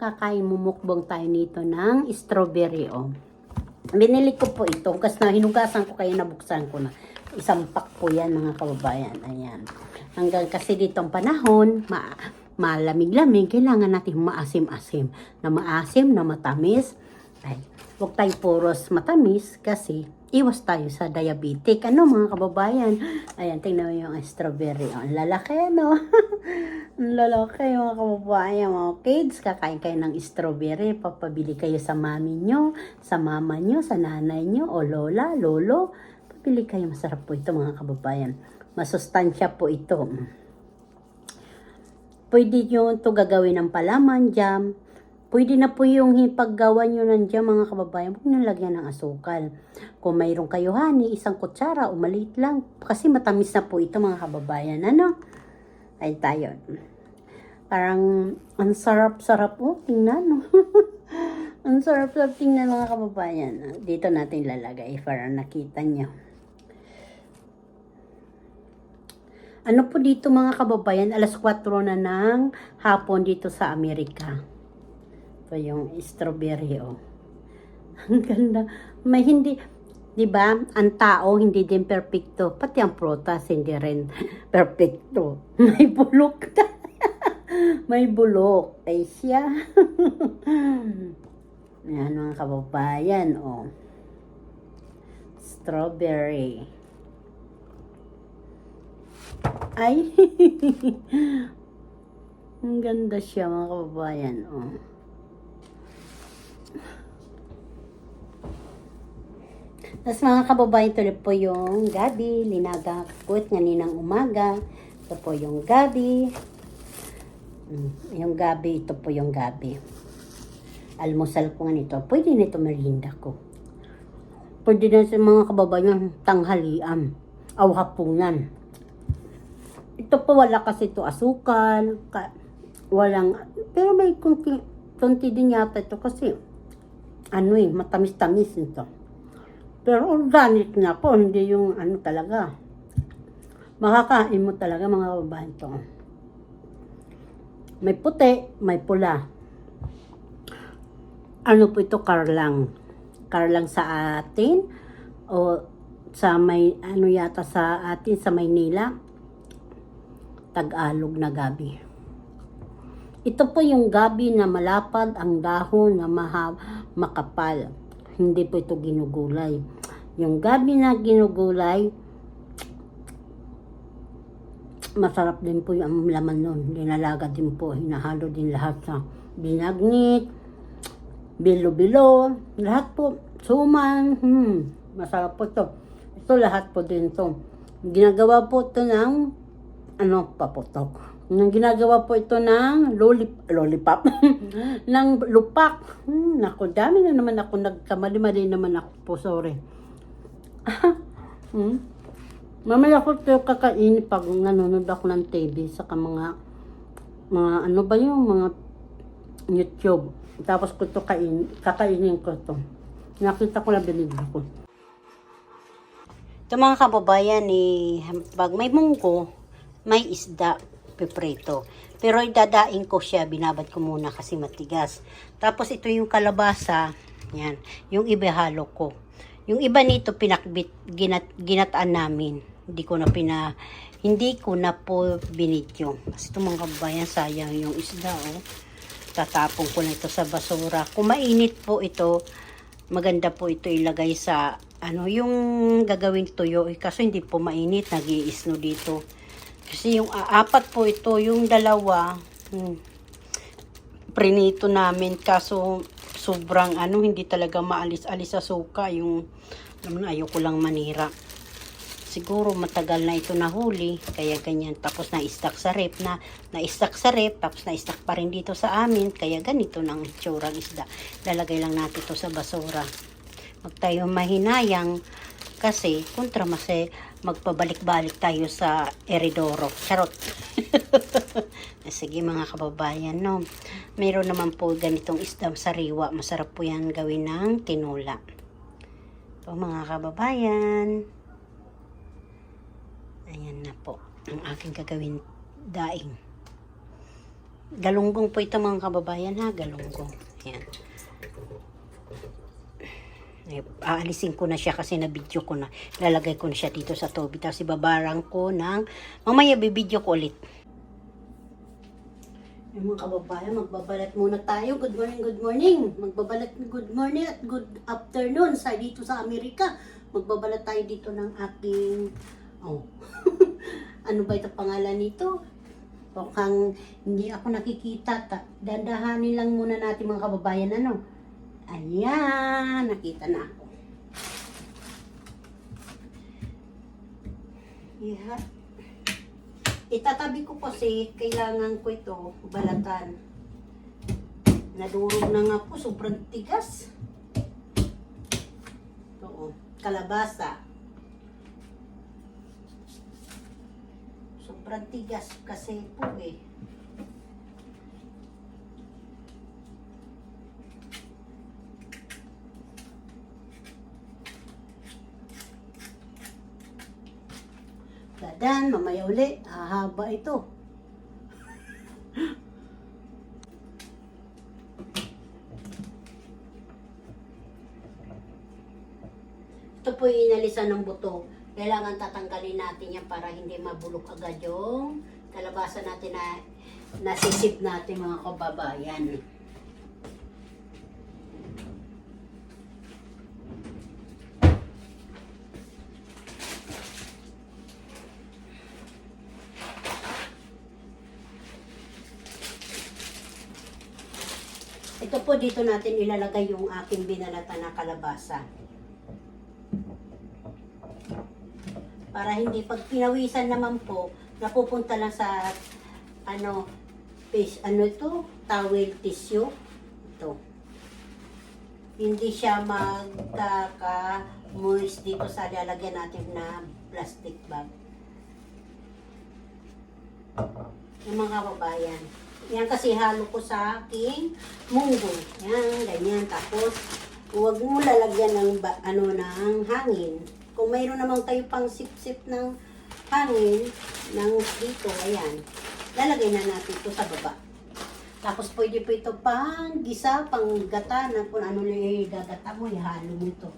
kakain mumukbang tayo nito ng strawberry, oh. Binili ko po ito kasi hinugasan ko kaya nabuksan ko na. Isang pack po yan, mga kababayan. Ayan. Hanggang kasi ditong panahon, malamig-lamig, kailangan natin maasim-asim. Na maasim, na matamis. Ay, huwag tayo puros matamis kasi iwas tayo sa diabetic. Ano, mga kababayan? Ayan, tingnan mo yung strawberry. Oh, ang lalaki, no? Ang lalaki, mga kababayan. Mga kids, kakain kayo ng strawberry. Papabili kayo sa mami nyo, sa mama nyo, sa nanay nyo, o lola, lolo. Papili kayo. Masarap po ito, mga kababayan. Masustansya po ito. Pwede nyo ito gagawin ng palaman, jam. Pwede na po yung ipaggawa nyo ng jam, mga kababayan. Huwag nyo lagyan ng asukal. Kung mayroon kayo honey, isang kutsara o maliit lang. Kasi matamis na po ito, mga kababayan. Ano? Ay tayo. Parang ang sarap-sarap po. Tingnan, no? Ang sarap-sarap tingnan, mga kababayan. Dito natin lalagay para nakita nyo. Ano po dito, mga kababayan? Alas 4 na ng hapon dito sa Amerika. Ito yung strawberry, oh. Ang ganda. May hindi, di ba? Ang tao hindi din perfecto. Pati ang prutas hindi rin perfecto. May bulok. May bulok. Ay siya. Yan, mga kababayan, oh. Strawberry. Ay. Ang ganda siya, mga kababayan, oh. Tapos, mga kababayan, ito po yung gabi, linagakot nga ninang umaga. Ito po yung gabi. Yung gabi, ito po yung gabi. Almusal ko nga nito. Pwede nito merienda ko. Pwede na sa mga kababayan tanghalian. Aw hapunan. Ito po wala kasi ito asukal. Walang, pero may konti din yata ito kasi ano matamis-tamis ito. Pero organic na po, hindi yung ano talaga. Makakain mo talaga, mga kababayan, ito. May puti, may pula. Ano po ito, karlang. Karlang sa atin o sa may ano yata sa atin sa Maynila. Tagalog na gabi. Ito po yung gabi na malapad ang dahon na makapal. Hindi po ito ginugulay. Yung gabi na ginugulay, masarap din po yung laman nun. Dinalaga din po. Hinahalo din lahat sa binagnit, bilo-bilo, lahat po. Suman, masarap po ito. Ito lahat po din ito. Ginagawa po ito ng paputok. Nang ginagawa po ito ng lollipop, ng lupak. Naku, dami na naman ako, nagkamali-mali naman ako po, sorry. Mamaya ko ito kakain pag nanonood ako ng TV, saka mga ano ba yung mga YouTube. Tapos ko ito kakainin ko ito. Nakita ko lang binigla ko. Ito, mga kababayan, pag may munggo, may isda, piprito. Pero idadaing ko siya, binabad ko muna kasi matigas. Tapos ito yung kalabasa, yan, yung iba halo ko. Yung iba nito pinakbit, ginataan namin. Hindi ko na po binidyo. Kasi ito, mga kababayan, sayang yung isda, oh. Tatapon ko na ito sa basura. Kung mainit po ito, maganda po ito ilagay sa, yung gagawing tuyo. Kaso hindi po mainit, nag-iisno dito. Kasi yung apat po ito, yung dalawa, prinito namin. Kaso sobrang hindi talaga maalis-alis sa suka. Yung, ayoko lang manira. Siguro matagal na ito nahuli, kaya ganyan. Tapos na-stack sa rep, tapos na-stack pa rin dito sa amin. Kaya ganito ng itsurang isda. Lalagay lang natin ito sa basura. Huwag tayo mahinayang kasi kontra magpabalik-balik tayo sa eridoro. Charot. Sige, mga kababayan, no. Mayroon naman po ganitong isda sariwa. Masarap po yan gawin ng tinula. Ito, mga kababayan. Ayan na po ang aking gagawin daing. Galunggong po ito mga kababayan ha, galunggong. Ayan. Aalisin ko na siya kasi na-video ko na. Lalagay ko na siya dito sa tubig. Tapos ibabarang ko ng... Mamaya bibidyo ko ulit. Yung mga kababayan, magbabalat muna tayo. Good morning, good morning. Magbabalat good morning at good afternoon sa dito sa Amerika. Magbabalat tayo dito ng aking... Oh. Ano ba ito pangalan nito? Mukhang hindi ako nakikita. Dandahanin lang muna natin mga kababayan. Ano? Ayan, nakita na ako. Yeah. Itatabi ko kasi kailangan ko ito balatan. Nadurog na nga po, sobrang tigas. Ito, kalabasa. Sobrang tigas kasi po eh. Dadan, mamaya uli. Hahaba ito. Ito po yung inalisan ng buto. Kailangan tatanggalin natin yan para hindi mabulok agad yung kalabasa natin na nasisip natin mga kababayan. Ito po dito natin ilalagay yung aking binalatan na kalabasa. Para hindi pag pinawisan naman po, napupunta lang sa towel tissue. Ito. Hindi siya magkaka-moist dito sa lalagyan natin na plastic bag. Yung mga kababayan. Yan kasi halo ko sa aking munggo. Yan, ganyan. Tapos, huwag mo lalagyan ng ng hangin. Kung mayroon naman kayo pang sip-sip ng hangin dito, ayan. Lalagay na natin ito sa baba. Tapos pwede po ito pang gisa, pang gata na kung ano lang gagata mo, ihalo mo ito.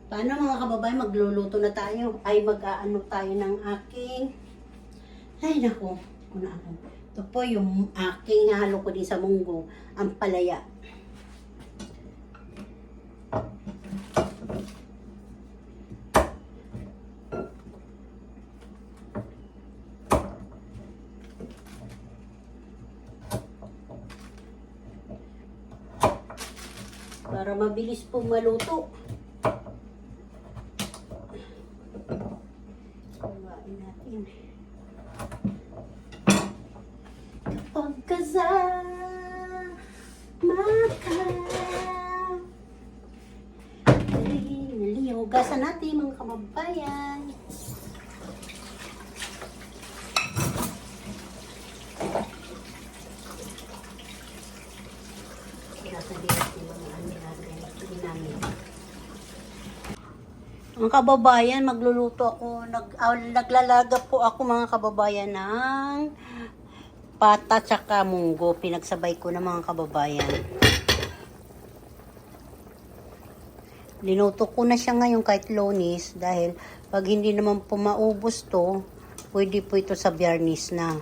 Paano mga kababayan, magluluto na tayo. Ay mag-aano tayo ng aking... Ay naku, kung ano. Ito po yung aking halo ko din sa munggo, ang palaya. Para mabilis pong maluto. Gawain natin. Kapag kasama ka, hugasan natin mga kababayan. Mga kababayan, magluluto ako. Naglalaga po ako mga kababayan ng pata tsaka munggo. Pinagsabay ko na mga kababayan. Linuto ko na siya ngayon kahit Lunes dahil pag hindi naman po maubos to, pwede po ito sa Biyernes na.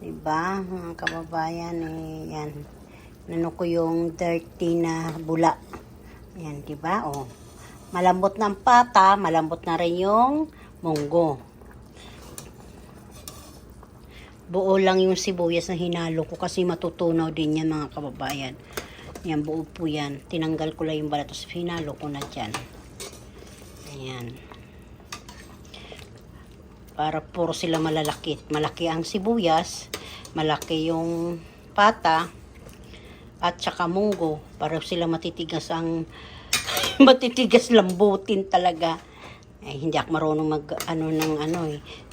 Diba, mga kababayan, eh, yan. Nano ko yung dirty na bula. Yan, diba, oh. Malambot na ang pata, malambot na rin yung munggo. Buo lang yung sibuyas na hinalo ko kasi matutunaw din yan mga kababayan. Yan, buo po yan. Tinanggal ko lang yung balat, tapos hinalo ko na dyan. Ayan. Para puro sila malalaki. Malaki ang sibuyas, malaki yung pata, at saka munggo. Para sila matitigas ang matitigas lambutin talaga. Hindi ako marunong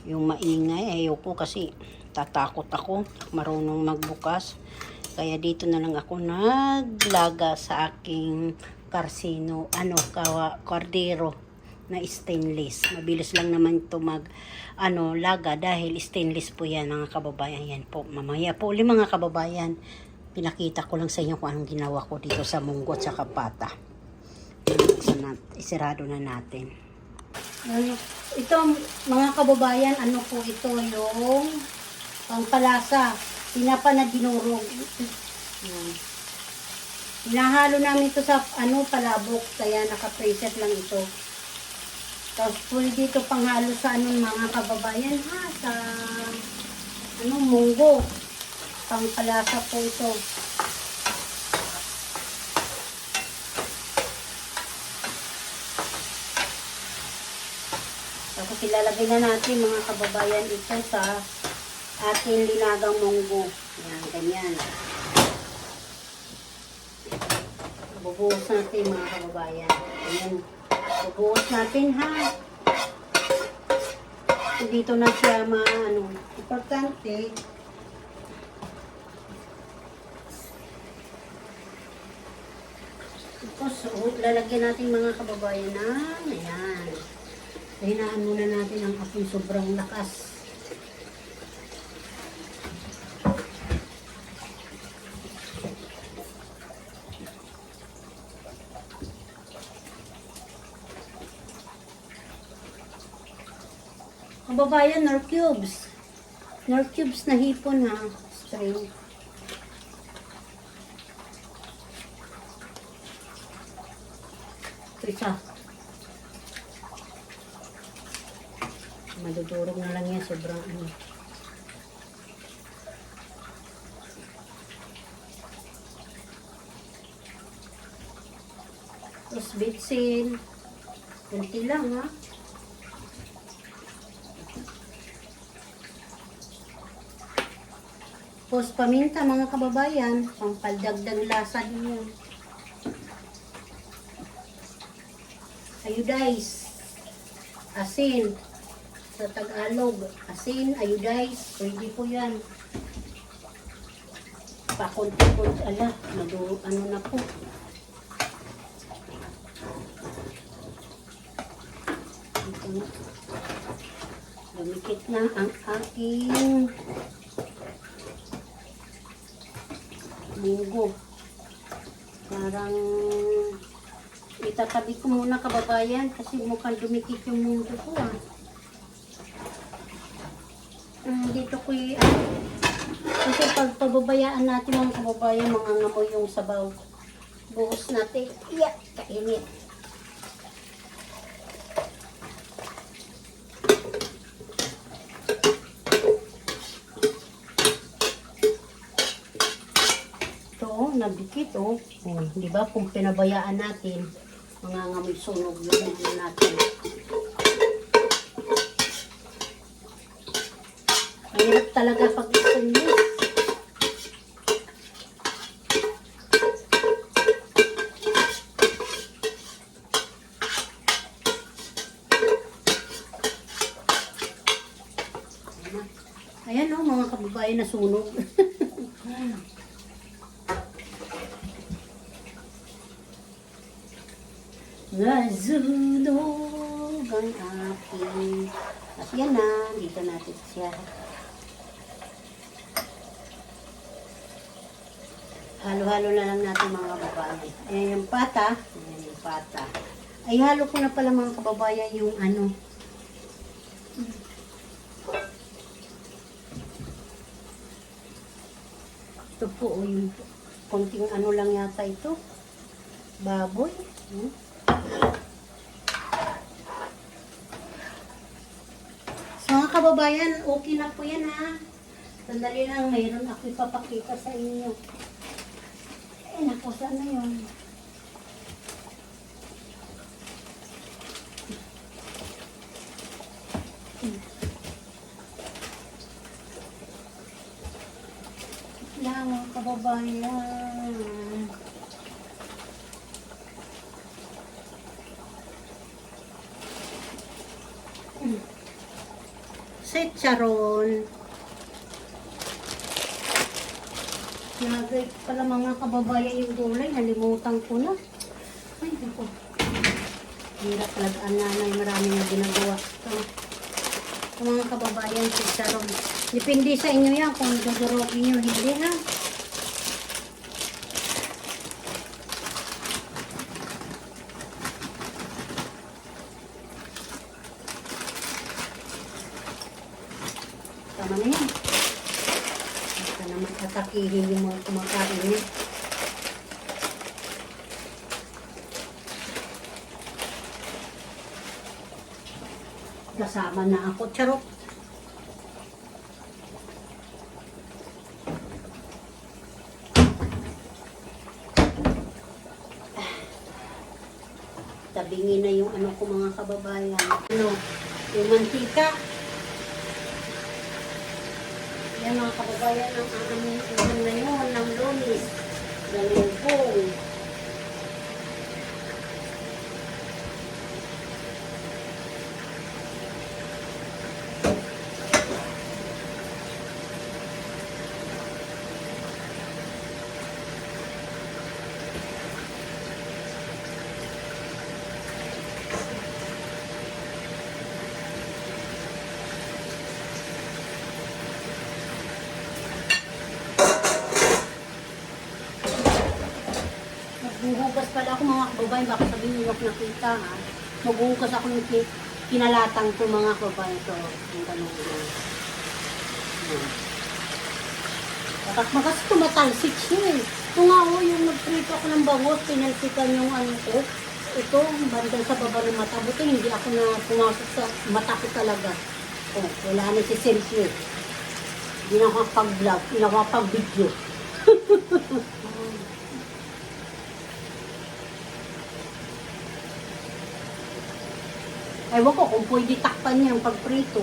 yung maingay. Ayoko kasi tatakot ako. Marunong magbukas. Kaya dito na lang ako naglaga sa aking kardero. na stainless. Mabilis lang naman ito laga dahil stainless po yan mga kababayan. Yan po, mamaya po ulit mga kababayan. Pinakita ko lang sa inyo kung anong ginawa ko dito sa munggo at sa pata. Isirado na natin. Ito mga kababayan, ano po ito yung pangpalasa. Tinapa na dinurog. Hinahalo namin ito sa palabok, kaya naka-preset lang ito. Tapos pwede dito panghalo sa mga kababayan sa munggo. Pangpalasa po ito. Tapos ilalagay na natin mga kababayan ito sa ating linagang munggo. Yan, ganyan. Bubuhos natin mga kababayan. Ayan. Bubuhos natin ha. Dito na siya importante. Tapos lalagyan natin mga kababayan na ayan. Hinaan muna natin ang apoy sobrang lakas. Kababayan, nor cubes. Nor cubes na hipon ha. String. Ito isa. Madudurog na lang yan. Sobrang Tapos bitsin. Kunti lang ha. Tapos paminta mga kababayan, pampaldagdag lasa din yun. Ayudize, asin, sa Tagalog, asin, ayudize, pwede po yan. Pakunti-kunti, na po. Ito na. Dumikit na ang aking munggo. Parang itatabi ko muna kababayan kasi mukhang dumikit yung munggo ko dito ko kasi pag pababayaan natin mga kababayan, mga ngamoy yung sabaw. Buhos natin. Iya, kainit. Nagdikit di ba kung pinabayaan natin mga ngamoy sunog yung natin. Mahirap talaga pag stainless. Ayan mga kababayan na sunog. Nasunog ang aking. At yan na, dito natin siya. Halo-halo na lang natin mga kababayan. Ayan yung pata. Ayan yung pata. Ay, halo ko na pala mga kababayan yung Ito po, yung konting lang yata ito. Baboy. So mga kababayan, okay na po yan ha. Sandali lang, mayroon ako ipapakita sa inyo. Naku, saan na yun? Yan mga kababayan. Chicharon. Nagay pala mga kababayan yung gulay. Nalimutan ko na. Ay, ako. Hirap talaga ang nanay, marami na ginagawa. So, mga kababayan, chicharon. Depende sa inyo yan kung dudurokin nyo, hindi ha. Tama na yan. Basta naman atakihin yung mga kumakain niya. Kasama na ako, charot. Tabingin na yung ano ko mga kababayan. Ano, yung mantika. Yan mga kababayan, ang aming ulam na yun, ng Lunis, galunggong. Maghuhugas pala ako mga kababayan, baka sabihin nyo nakita ha. Maghuhugas ako ng kinalatang ko mga kababayan. Ito, yung ganun. Kasi tumatalsik siya eh. Ito nga o, yung nag-prito ako ng bangos, pinalsikan yung ano ko. Ito, bandang sa baba ng mata. Buti hindi ako na pumasok sa mata ko talaga. Oh, wala na si Sergio. Hindi na ako pag-vlog, hindi na ako pag-video. Ewan ko kung pwede takpan niya yung pagprito.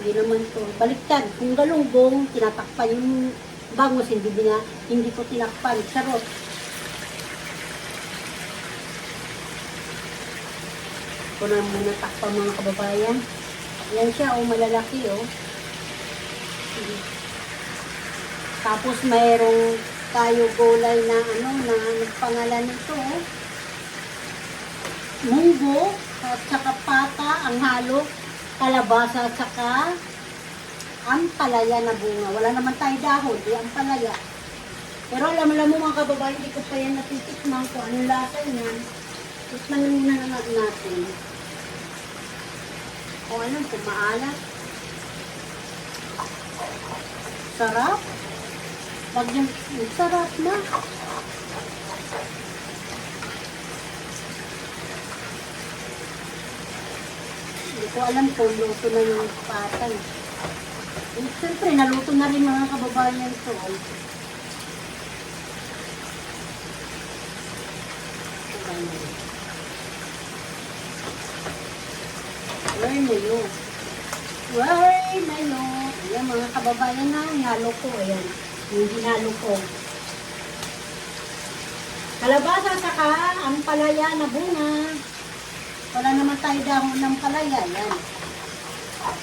Hindi naman to. Baliktad. Kung galunggong, tinatakpan yung bangos, hindi ko tinakpan. Charot. Ito na muna takpan mga kababayan. Yan siya, oh, malalaki, oh. Tapos mayroong tayo gulay na ano, na nagpangalan nito, oh. Munggo, at saka pata, ang halo, kalabasa, at saka ampalaya na bunga. Wala naman tayo dahon, di ampalaya. Pero alam mo mga kababayan, hindi ko pa yan natitikman ko. Anong lasa niyan? Tikman muna natin. Kung alam, kung maalat. Sarap. Lagyan, sarap na. Hindi ko alam kung luto na yung patay. Siyempre, naluto na rin mga kababayan to. Where na yun? Where na yun? Ayan mga kababayan na, halo ko. Ayan, yung hinalo ko. Kalabasa saka ang palaya na bunga. Wala naman tayo dahon ng palaya. Yan.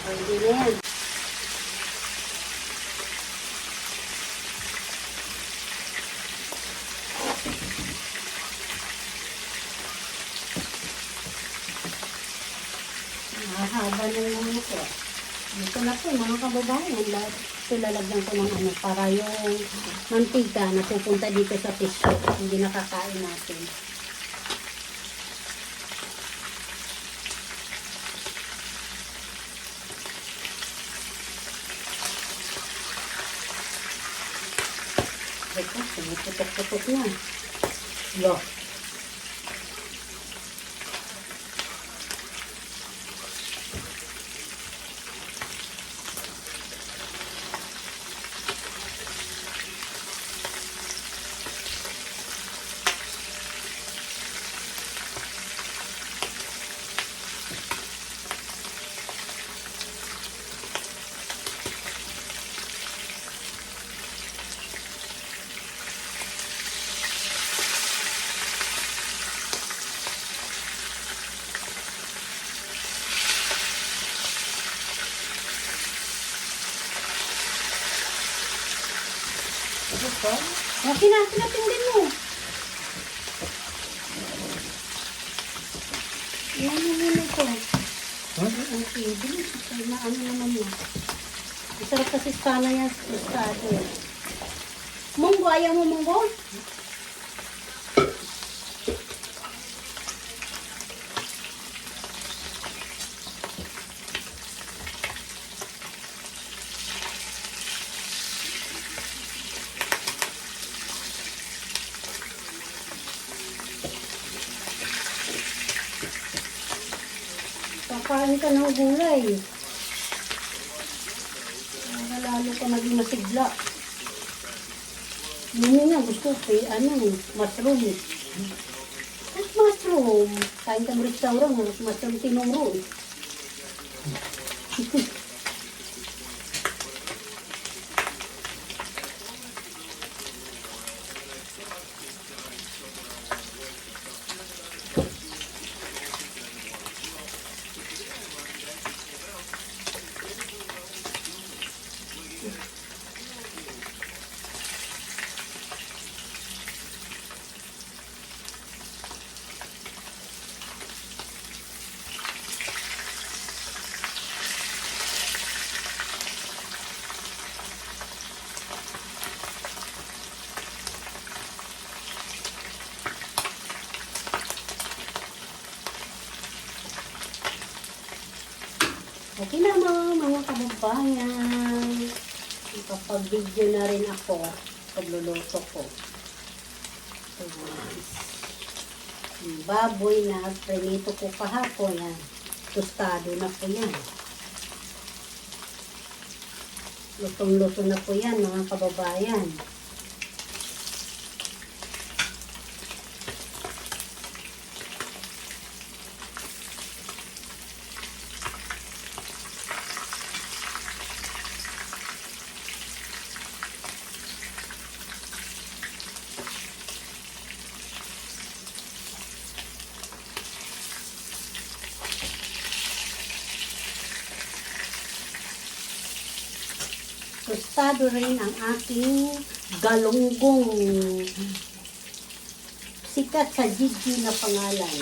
Pwede na yan. Mahaba na yung ano ko. Ito na po mga kababayan. Ito lalagyan ko ng ano para yung mantika na pupunta dito sa tissue. Hindi nakakain natin. Ito, putok-putok na. Look. Okay na, pinapindin mo. Ano ko? Ha? Okay, bilis. Ay, na ano naman yan. Masarap kasi sana yan sa estado eh. Munggo, ayaw mo munggo? Kakain ka ng gulay. Lalo ka naging masigla. Yun nga, gusto ko eh, mushroom. At mushroom. Kain ka ng restaurant, mushroom tinuro eh. Okay na mga kababayan. Kapag-video na rin ako pagluluto ko. So, yung baboy na prinito ko kahapon yan. Tostado na po yan. Lutong-luto na po yan mga kababayan. Tostado rin ang aking galunggong. Sikat sa Gigi na pangalan.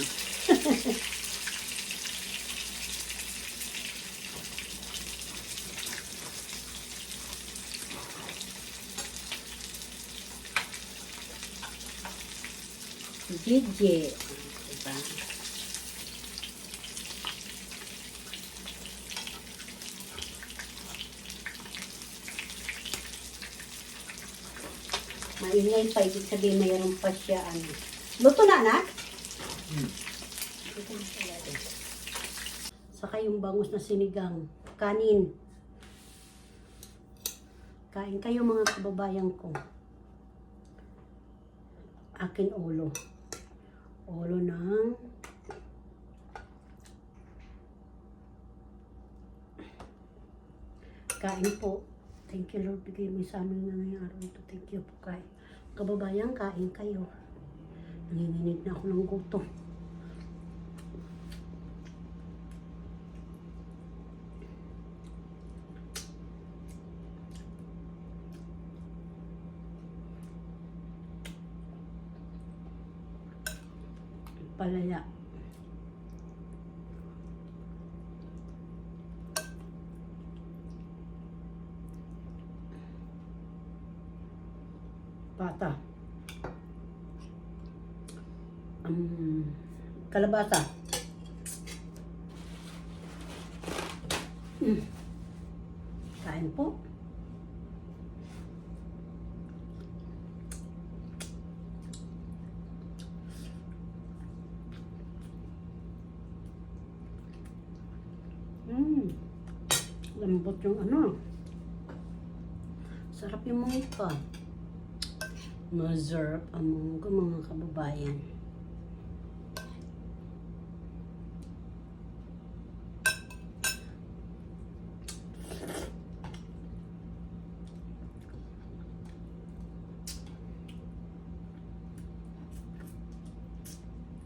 Gigi. Diba? Maingay pa, ibig sabihin mayroon pa siya, Luto na, anak? Luto na siya, saka yung bangus na sinigang. Kanin. Kain kayo mga kababayan ko. Akin ulo. Ulo ng kain po. Thank you Lord, bigay mo sa amin na ngayong araw ito. Thank you po kain. Kababayan, kain kayo. Nanginginig na ako ng gutom. Palaya. Pata. Kalabasa. Kain po. Lambot yung sarap yung mungka. Masarap ang mungka mga kababayan.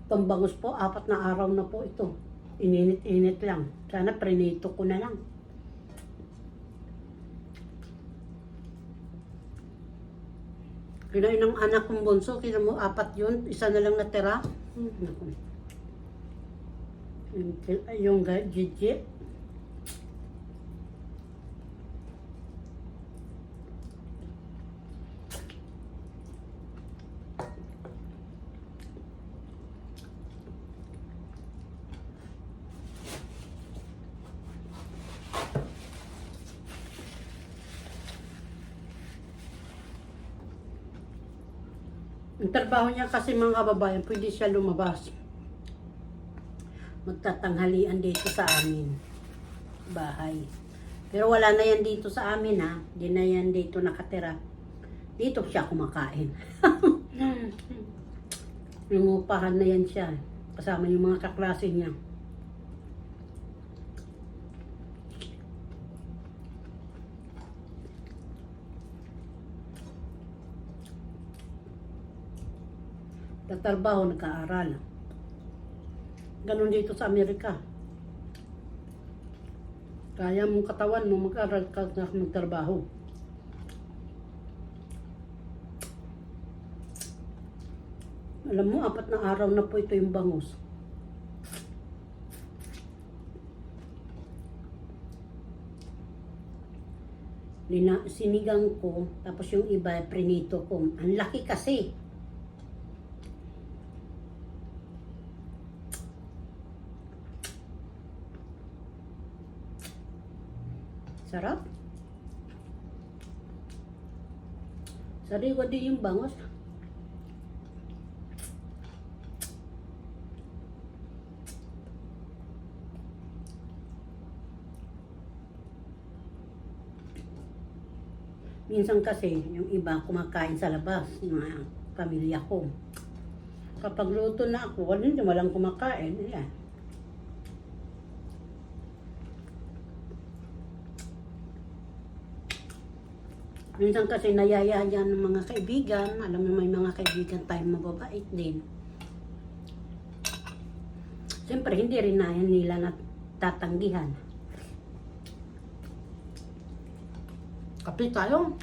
Itong bangus po, 4 na araw na po ito. Ininit-init lang. Sana prinito ko na lang. Kinain ng anak kong bunso, kina mo 4 yun, 1 na lang natira. Yung Gigi. Ang trabaho niya kasi mga kababayan, pwede siya lumabas. Magtatanghalian dito sa amin. Bahay. Pero wala na yan dito sa amin ha. Hindi na yan dito nakatira. Dito siya kumakain. Nangupahan na yan siya. Kasama yung mga kaklase niya. Nagtrabaho, nag-aaral. Ganon dito sa Amerika. Kaya mong katawan mo mag-aral ka na magtrabaho. Alam mo, 4 na araw na po ito yung bangus. Sinigang ko, tapos yung iba prinito ko. Ang laki kasi. Sarap. Sariwa din yung bangus. Minsan kasi, yung iba kumakain sa labas, yung mga pamilya ko. Kapag luto na ako, walang kumakain. Yan. Minsan kasi nayayahan yan ng mga kaibigan. Alam mo, may mga kaibigan tayong mababait din. Siyempre, hindi rin na nila natatanggihan. Kape tayo.